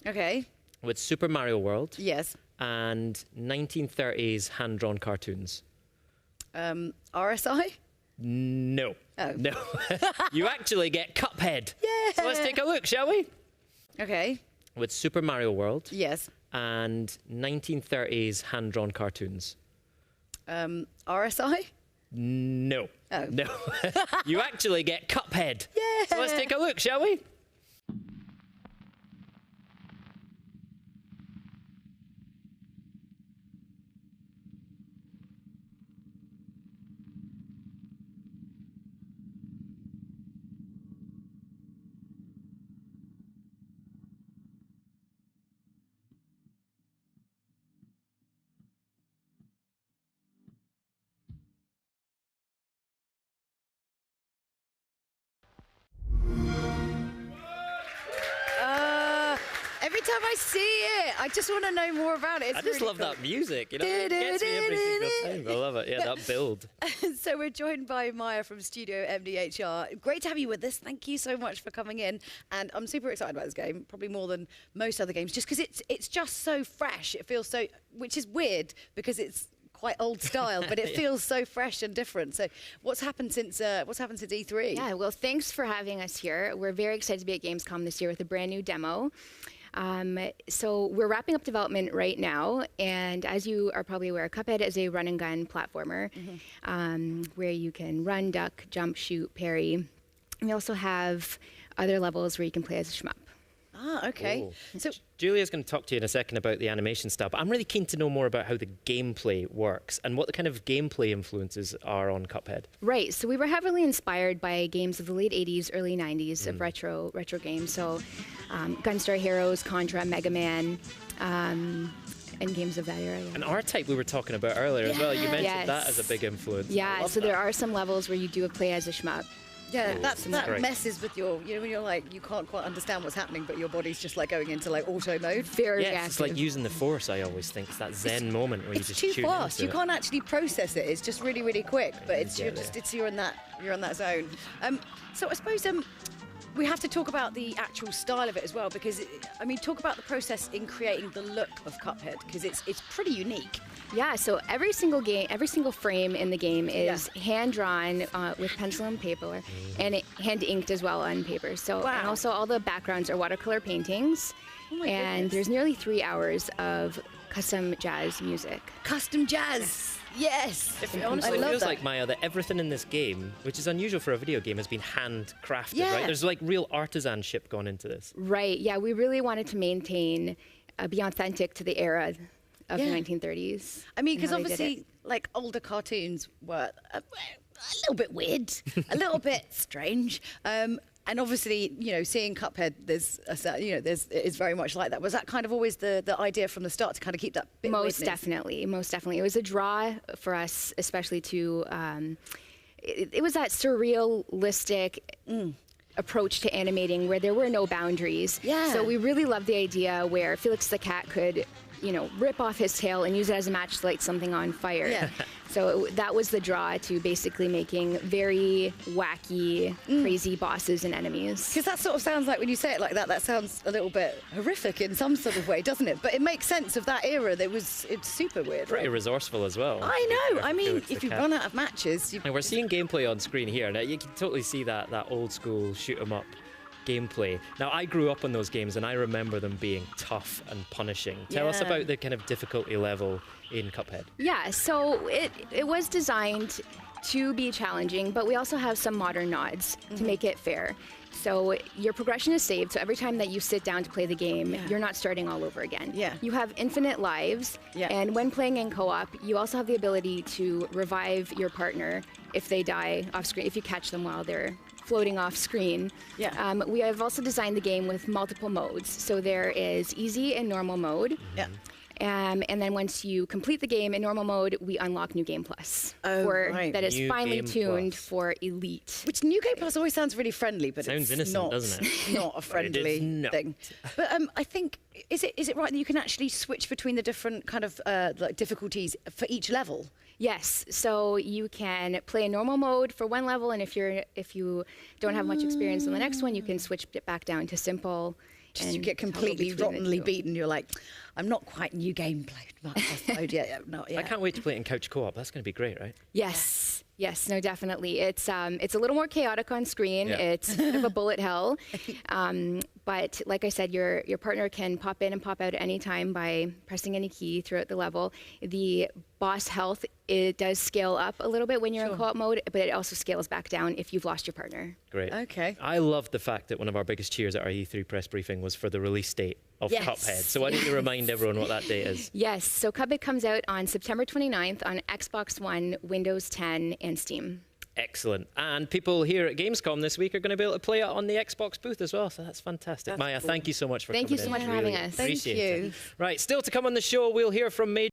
Okay. With Super Mario World. Yes. And 1930s hand-drawn cartoons. RSI? No. Oh. No. You actually get Cuphead. Yeah. So let's take a look, shall we? Okay. With Super Mario World. Yes. And 1930s hand-drawn cartoons. RSI? No. Oh. No. You actually get Cuphead. Yeah. So let's take a look, shall we? Every time I see it, I just want to know more about it. It's I just really love cool. that music. You know, it gets me every single time. I love it. Yeah, that build. So we're joined by Maya from Studio MDHR. Great to have you with us. Thank you so much for coming in. And I'm super excited about this game, probably more than most other games, just because it's just so fresh. It feels so, which is weird because it's quite old style, but it feels so fresh and different. So what's happened since E3? Yeah, well, thanks for having us here. We're very excited to be at Gamescom this year with a brand new demo. So we're wrapping up development right now, and as you are probably aware, Cuphead is a run and gun platformer where you can run, duck, jump, shoot, parry. We also have other levels where you can play as a shmup. Ah, okay. Ooh. So Julia's going to talk to you in a second about the animation style, but I'm really keen to know more about how the gameplay works and what the kind of gameplay influences are on Cuphead. Right, so we were heavily inspired by games of the late 80s, early 90s of retro games. So Gunstar Heroes, Contra, Mega Man, and games of that era. Yeah. And R-Type we were talking about earlier as well. You mentioned that as a big influence. Yeah, so there are some levels where you do play as a shmup. yeah, that great. messes with your, you know, when you're like, you can't quite understand what's happening, but your body's just like going into like auto mode. Very Yeah, reactive. it's like using the Force, I always think. It's that zen moment where you It's just too tune fast. into You it. can't actually process it. It's just really, really quick. But it's Yeah, you're just you're in that zone. So I suppose we have to talk about the actual style of it as well, because I mean, talk about the process in creating the look of Cuphead, because it's pretty unique. Yeah, so every single frame in the game is hand-drawn with pencil and paper, and hand-inked as well on paper. So, and also all the backgrounds are watercolor paintings, and there's nearly 3 hours of custom jazz music. Custom jazz. Yes. Honestly, I it love feels that. like, Maya, that everything in this game, which is unusual for a video game, has been handcrafted, Yeah. right? There's like real artisanship gone into this. Right, yeah, we really wanted to maintain, be authentic to the era of the 1930s. I mean, and because how they did obviously, it. like, older cartoons were a little bit weird, a little bit strange. And obviously, you know, seeing Cuphead, it's very much like that. Was that kind of always the idea from the start, to kind of keep that bit Most weirdness? definitely, most definitely. It was a draw for us, especially to, it was that surrealistic approach to animating where there were no boundaries. Yeah. So we really loved the idea where Felix the cat could, you know, rip off his tail and use it as a match to light something on fire. Yeah. So that was the draw to basically making very wacky, crazy bosses and enemies. Because that sort of sounds like, when you say it like that, that sounds a little bit horrific in some sort of way, doesn't it? But it makes sense of that era. It's super weird. Pretty Right? resourceful as well. I know. I mean, Felix the if you cat. run out of matches, you... And we're seeing gameplay on screen here. Now, you can totally see that old school shoot 'em up gameplay. Now, I grew up on those games and I remember them being tough and punishing. Tell us Yeah. about the kind of difficulty level in Cuphead. Yeah, so it was designed to be challenging, but we also have some modern nods to make it fair. So your progression is saved, so every time that you sit down to play the game, you're not starting all over again. Yeah. You have infinite lives, and when playing in co-op, you also have the ability to revive your partner if they die off screen, if you catch them while they're floating off screen. Yeah. We have also designed the game with multiple modes. So there is easy and normal mode. Yeah. And then once you complete the game in normal mode, we unlock New Game Plus. Right. That is New finely Game tuned Plus. for Elite. Which New Game Plus always sounds really friendly, but Sounds it's innocent, not, doesn't it? not a friendly not. thing. But I think, is it right that you can actually switch between the different kind of like difficulties for each level? Yes, so you can play in normal mode for one level, and if you don't have much experience on the next one, you can switch it back down to simple. You get completely rottenly beaten. You're like, I'm not quite new gameplay. Not yet. I can't wait to play it in couch co-op. That's going to be great, right? Yes. Yes, no, definitely. It's a little more chaotic on screen. Yeah. It's a bit of a bullet hell. But like I said, your partner can pop in and pop out at any time by pressing any key throughout the level. The boss health, it does scale up a little bit when you're in co-op mode, but it also scales back down if you've lost your partner. Great. Okay. I loved the fact that one of our biggest cheers at our E3 press briefing was for the release date of Cuphead. So why don't you remind everyone what that date is? Yes, so Cuphead comes out on September 29th on Xbox One, Windows 10, and Steam. Excellent. And people here at Gamescom this week are going to be able to play it on the Xbox booth as well. So that's fantastic. That's Maya, cool. thank you so much for coming in. Thank you so much for having us. Thank Appreciate you. it. Right, still to come on the show, we'll hear from Major